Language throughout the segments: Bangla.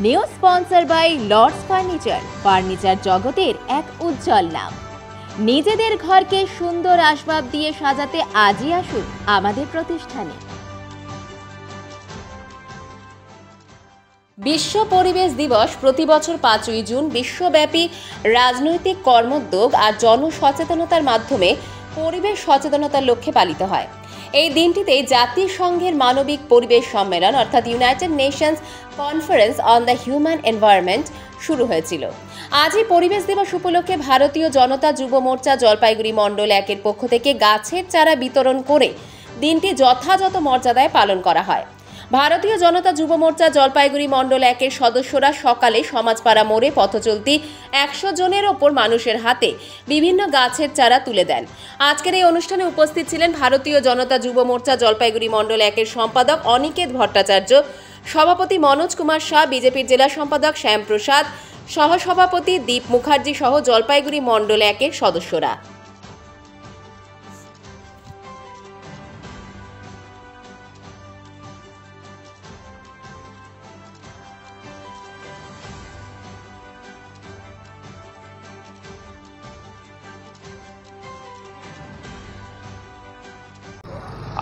New sponsor by Lords furniture জগতের এক উজ্জ্বল নাম। নিজেদের ঘরকে সুন্দর আসবাব দিয়ে সাজাতে আজই আসুন আমাদের প্রতিষ্ঠানে। বিশ্ব পরিবেশ দিবস প্রতি বছর 5ই জুন বিশ্বব্যাপী রাজনৈতিক কর্মোদ্যোগ আর জনসচেতনতার মাধ্যমে পরিবেশ সচেতনতার লক্ষ্যে পালিত হয়। এই দিনটিতে জাতিসংঘের মানবিক পরিবেশ সম্মেলন অর্থাৎ United Nations conference on the human environment শুরু হয়েছিল। আজই পরিবেশ দিবস উপলক্ষে ভারতীয় জনতা যুব মোর্চা জলপাইগুড়ি মণ্ডল 1-এর পক্ষ থেকে গাছের চারা বিতরণ করে দিনটি যথাযথ মর্যাদায় পালন করা হয়। ভারতীয় জনতা যুব মোর্চা জলপাইগুড়ি মণ্ডল 1-এর সদস্যরা সকালে সমাজপাড়া মোড়ে পথচলতি 100 জনের ওপর মানুষের হাতে বিভিন্ন গাছের চারা তুলে দেন। আজকের এই অনুষ্ঠানে উপস্থিত ছিলেন ভারতীয় জনতা যুব মোর্চা জলপাইগুড়ি মণ্ডল 1-এর সম্পাদক অনিকেত ভট্টাচার্য, সভাপতি মনোজ কুমার শাহ, বিজেপির জেলা সম্পাদক শ্যাম প্রসাদ, সহসভাপতি দীপ মুখার্জি সহ জলপাইগুড়ি মণ্ডল 1-এর সদস্যরা।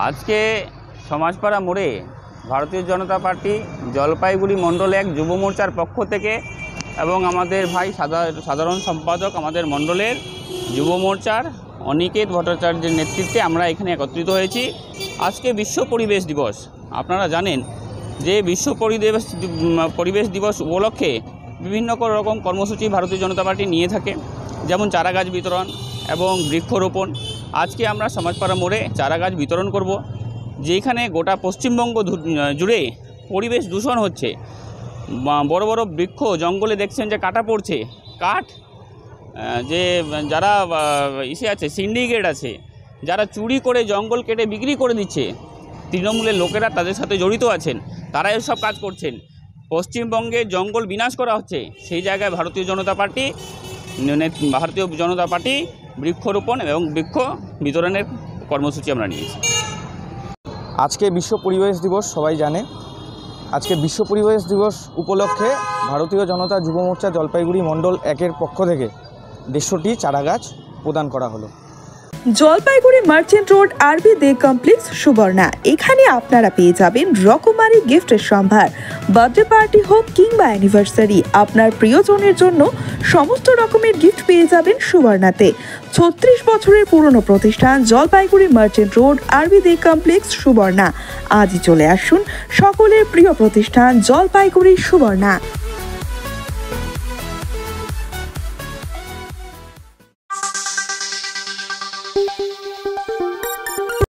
আজকে সমাজপাড়া মোড়ে ভারতীয় জনতা পার্টি জলপাইগুড়ি মণ্ডল 1 যুব মোর্চার পক্ষ থেকে এবং আমাদের ভাই সাধারণ সম্পাদক আমাদের মণ্ডলের যুব মোর্চার অনিকেত ভট্টাচার্যের নেতৃত্বে আমরা এখানে একত্রিত হয়েছি। আজকে বিশ্ব পরিবেশ দিবস। আপনারা জানেন যে বিশ্ব পরিবেশ দিবস উপলক্ষে বিভিন্ন রকম কর্মসূচি ভারতীয় জনতা পার্টি নিয়ে থাকে, যেমন চারা গাছ বিতরণ এবং বৃক্ষরোপণ। আজকে আমরা সমাজপাড়া মোড়ে চারা গাছ বিতরণ করব, যেখানে গোটা পশ্চিমবঙ্গ জুড়ে পরিবেশ দূষণ হচ্ছে। বড় বড় বৃক্ষ জঙ্গলে দেখছেন যে কাটা পড়ছে, কাঠ যে যারা আছে সিন্ডিকেট আছে, যারা চুরি করে জঙ্গল কেটে বিক্রি করে দিচ্ছে, তৃণমূলের লোকেরা তাদের সাথে জড়িত আছেন, তারা এসব কাজ করছেন। পশ্চিমবঙ্গে জঙ্গল বিনাশ করা হচ্ছে, সেই জায়গায় ভারতীয় জনতা পার্টি বৃক্ষরোপণ এবং বৃক্ষ বিতরণের কর্মসূচি আমরা নিয়েছি। আজকে বিশ্ব পরিবেশ দিবস, সবাই জানে। আজকে বিশ্ব পরিবেশ দিবস উপলক্ষে ভারতীয় জনতা যুব মোর্চা জলপাইগুড়ি মণ্ডল 1-এর পক্ষ থেকে 150টি চারা গাছ প্রদান করা হলো। জলপাইগুড়ি মার্চেন্ট রোড আরবি দে কমপ্লেক্স সুবর্ণা। এখানে আপনারা পেয়ে যাবেন রকমারি গিফটের সম্ভার। বার্থডে পার্টি হোক কিংবা অ্যানিভার্সারি, আপনার প্রিয়জনের জন্য সমস্ত রকমের গিফট পেয়ে যাবেন সুবর্ণাতে। 36 বছরের পুরনো প্রতিষ্ঠান জলপাইগুড়ি মার্চেন্ট রোড আরবি দে কমপ্লেক্স সুবর্ণা। আজই চলে আসুন সকলের প্রিয় প্রতিষ্ঠান জলপাইগুড়ি সুবর্ণা।